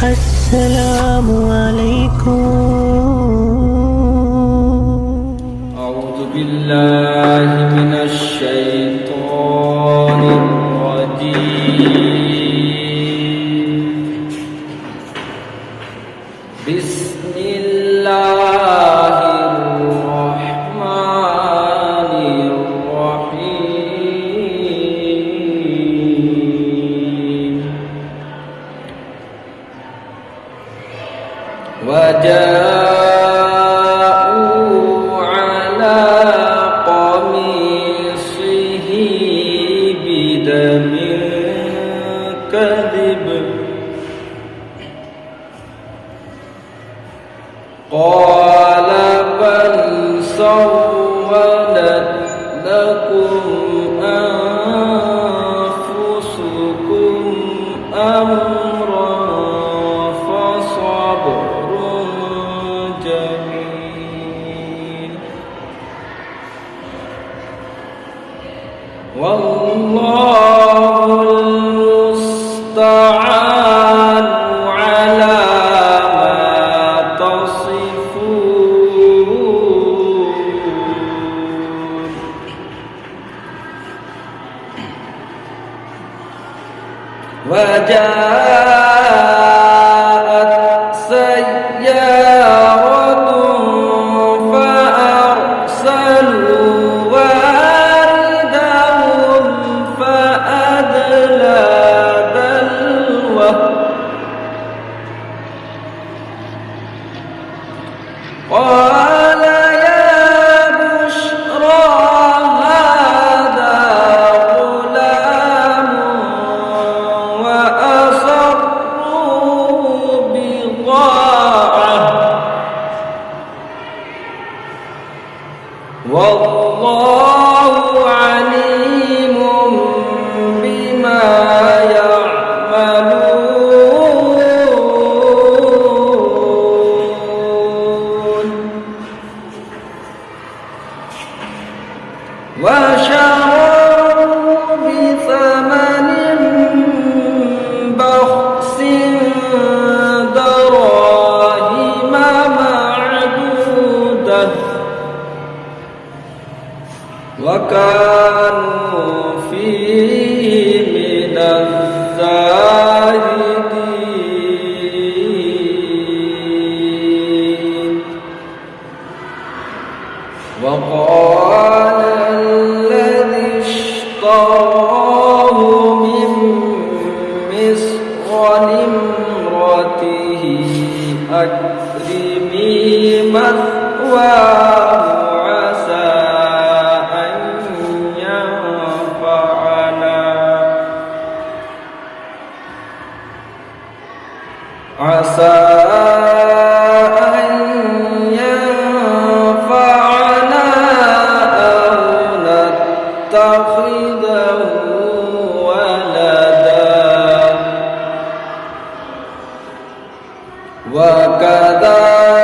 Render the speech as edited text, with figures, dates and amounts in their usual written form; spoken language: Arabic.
السلام عليكم. أعوذ بالله من الشيطان الرجيم. بسم الله الرحمن الرحيم. وجاءوا على قميصه بدم كذب قال بل سولت لكم أنفسكم أمرا فصبر جميل والله المستعان على ما تصفون. وجاءت سيارة فأرسلوا واردهم فأدلى دلوه قال يا بشرى هذا غلام وأصروا بضاعة والله عليم بما يعملون. وشروا بثمن بخس دراهم معدودة وكانوا فيه من الزاهدين. وقال الذي اشتراه من مصر لامرأته أكرمي مثواه عسى أن ينفعنا أو نتخذه ولدا وكذلك